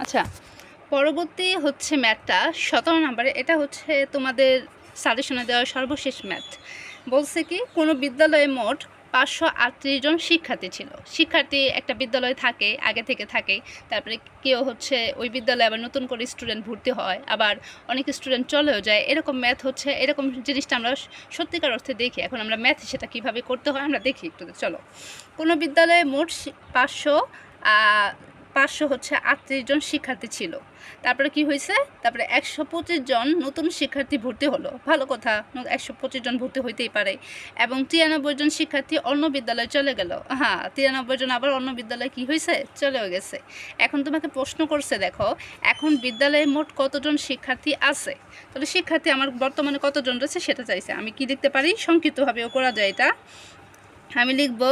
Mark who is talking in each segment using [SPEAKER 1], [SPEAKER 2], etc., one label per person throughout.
[SPEAKER 1] আচ্ছা, পরবর্তী হচ্ছে ম্যাথটা 17 নম্বরে। এটা হচ্ছে তোমাদের সাজেশনে দেওয়া সর্বশেষ ম্যাথ। বলছে কি, কোনো বিদ্যালয়ে মোট 538 জন শিক্ষার্থী ছিল। শিক্ষার্থী একটা বিদ্যালয়ে থাকে, আগে থেকে থাকে। তারপরে কেউ হচ্ছে ওই বিদ্যালয়ে আবার নতুন করে স্টুডেন্ট ভর্তি হয়, আবার অনেক স্টুডেন্ট চলেও যায়। এরকম ম্যাথ হচ্ছে, এরকম জিনিসটা আমরা সত্যিকার অর্থে দেখি। এখন আমরা ম্যাথ সেটা কীভাবে করতে হয় আমরা দেখি একটু। চলো, কোনো বিদ্যালয়ে মোট 500 হচ্ছে 38 জন শিক্ষার্থী ছিল। তারপরে কি হয়েছে, তারপরে 125 জন নতুন শিক্ষার্থী ভর্তি হলো। ভালো কথা, 125 জন ভর্তি হইতেই পারে। এবং 93 জন শিক্ষার্থী অন্য বিদ্যালয়ে চলে গেল। হ্যাঁ, 93 জন আবার অন্য বিদ্যালয়ে কি হয়েছে, চলেও গেছে। এখন তোমাকে প্রশ্ন করছে, দেখো এখন বিদ্যালয়ে মোট কতজন শিক্ষার্থী আছে। তাহলে শিক্ষার্থী আমার বর্তমানে কতজন রয়েছে সেটা চাইছে। আমি কি লিখতে পারি, সংক্ষিপ্তভাবেও করা যায় এটা। আমি লিখব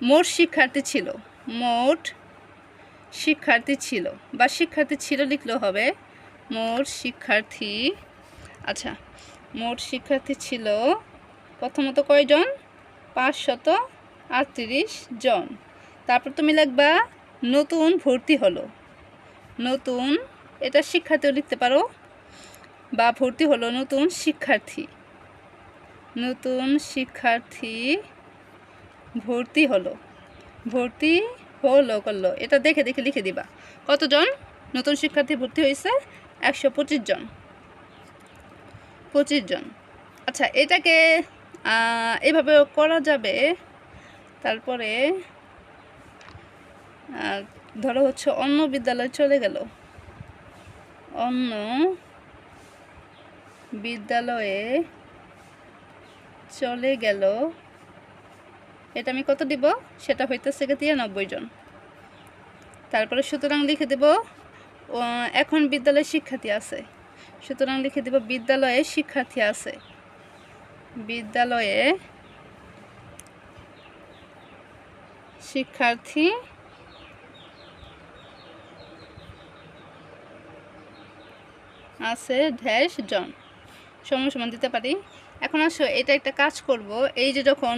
[SPEAKER 1] মোট শিক্ষার্থী ছিল, মোট শিক্ষার্থী ছিল, বা শিক্ষার্থী ছিল লিখলেও হবে। মোট শিক্ষার্থী, আচ্ছা, মোট শিক্ষার্থী ছিল প্রথমত কয়জন, 538 জন। তারপর তুমি লিখবা নতুন ভর্তি হলো, নতুন, এটা শিক্ষার্থীও লিখতে পারো, বা ভর্তি হলো নতুন শিক্ষার্থী, নতুন শিক্ষার্থী ভর্তি হলো, ভর্তি হলো করলো, এটা দেখে দেখে লিখে দিবা কতজন নতুন শিক্ষার্থী ভর্তি হয়েছে। 125 জন, 25 জন। আচ্ছা, এটাকে এভাবেও করা যাবে। তারপরে ধরো হচ্ছে অন্য বিদ্যালয়ে চলে গেল, অন্য বিদ্যালয়ে চলে গেল, এটা আমি কত দিব, সেটা হইতেছে 93 জন। তারপরে সুতরাং লিখে দেব এখন বিদ্যালয়ে শিক্ষার্থী আছে, সুতরাং লিখে দেব বিদ্যালয়ে শিক্ষার্থী আছে, বিদ্যালয়ে শিক্ষার্থী আছে ড্যাশ জন, সমান সমান দিতে পারি। এখন আসো, এটা একটা কাজ করব। এই যে যখন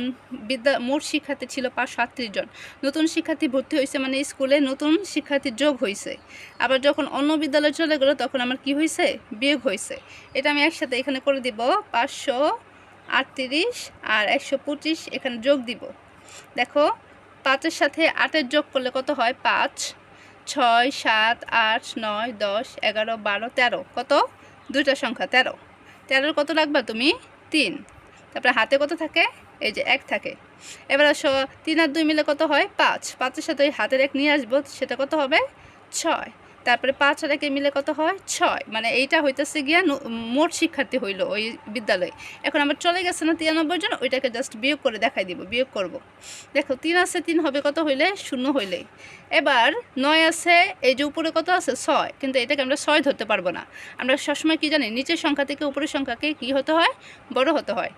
[SPEAKER 1] মোট শিক্ষার্থী ছিল 538 জন, নতুন শিক্ষার্থী ভর্তি হয়েছে মানে স্কুলে নতুন শিক্ষার্থী যোগ হয়েছে। আবার যখন অন্য বিদ্যালয়ে চলে গেলো তখন আমার কি হয়েছে, বিয়োগ হয়েছে। এটা আমি একসাথে এখানে করে দিব, 538 আর 125 এখানে যোগ দিব। দেখো 5-এর সাথে 8-এর যোগ করলে কত হয়, 5, 6, 7, 8, 9, 10, 11, 12, 13, কত, দুইটা সংখ্যা 13। 13-এর কত লাগবে তুমি, 3। তারপরে হাতে কত থাকে, এই যে 1 থাকে। এবার আসো 3 আর 2 মিলে কত হয়, 5। 5-এর সাথে ওই হাতের 1 নিয়ে আসবো, সেটা কত হবে, 6। তারপরে 5 আর 1 মিলে কত হয়, 6। মানে এইটা হইতেছে গিয়া মোট শিক্ষার্থী হইল ওই বিদ্যালয়ে। এখন আমার চলে গেছে না 93 জন, ওইটাকে জাস্ট বিয়োগ করে দেখাই দিব, বিয়োগ করব। দেখো 3 আছে, 3 হবে কত হইলে, 0 হইলে। এবার 9 আছে, এই যে উপরে কত আছে, 6, কিন্তু এটাকে আমরা 6 ধরতে পারবো না। আমরা সবসময় কি জানি, নিচের সংখ্যা থেকে উপরের সংখ্যাকে কি হতে হয়, বড় হতে হয়।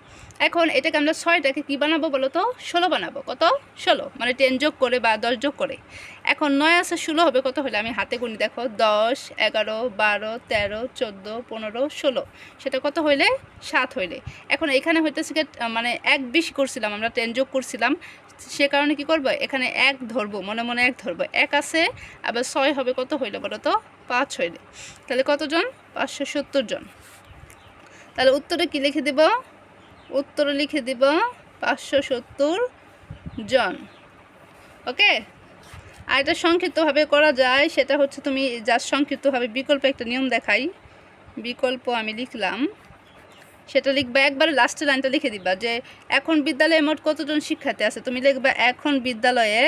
[SPEAKER 1] এখন এটাকে আমরা 6টাকে কি বানাবো বলো তো, 16 বানাবো। কত, 16, মানে 10 যোগ করে বা 10 যোগ করে। এখন 9 আছে, 16 হবে কত হলে, আমি হাতে গুনি, দেখো 10, 11, 12, 13, 14, 15, 16, সেটা কত হইলে, 7 হইলে। এখন এখানে হইতেছে মানে 1 বেশি করছিলাম আমরা, 10 যোগ করছিলাম, সে কারণে কি করব, এখানে 1 ধরবো, মনে মনে 1 ধরবো। 1 আছে, আবার 6 হবে কত হইলে বলো তো, 5 হইলে। তাহলে কতজন, 570 জন। তাহলে উত্তরে কি লিখে দেব, উত্তরে লিখে দেব 570 জন। ওকে। আর এটা সংক্ষিপ্তভাবে করা যায়, সেটা হচ্ছে তুমি যা সংক্ষিপ্তভাবে বিকল্প একটা নিয়ম দেখাই, বিকল্প আমি লিখলাম, সেটা লিখবা, একবারে লাস্টের লাইনটা লিখে দিবা যে এখন বিদ্যালয়ে মোট কতজন শিক্ষার্থী আছে। তুমি লিখবা এখন বিদ্যালয়ে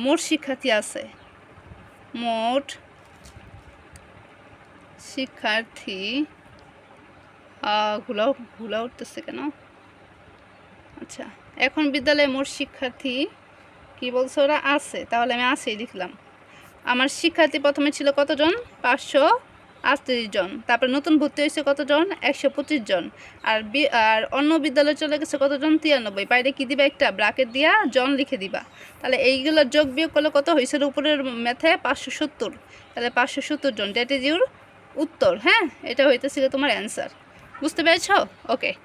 [SPEAKER 1] মোট শিক্ষার্থী আছে, মোট শিক্ষার্থী, ঘুলা উঠতেছে কেন, আচ্ছা, এখন বিদ্যালয়ে মোট শিক্ষার্থী কি বলছো ওরা, আছে, তাহলে আমি আছেই লিখলাম। আমার শিক্ষার্থী প্রথমে ছিল কতজন, 538 জন। তারপরে নতুন ভর্তি হয়েছে কতজন, 125 জন। আর অন্য বিদ্যালয়ে চলে গেছে কতজন, 93। বাইরে কি দিবা, একটা ব্র্যাকেট দিয়া জন লিখে দিবা। তাহলে এইগুলো যোগ বিয়োগ করলে কত হয়েছিল উপরের ম্যাথে, 570। তাহলে 570 জন, দ্যাট ইজ ইউর উত্তর। হ্যাঁ, এটা হইতেছিল তোমার অ্যান্সার। বুঝতে পেরেছ? ওকে।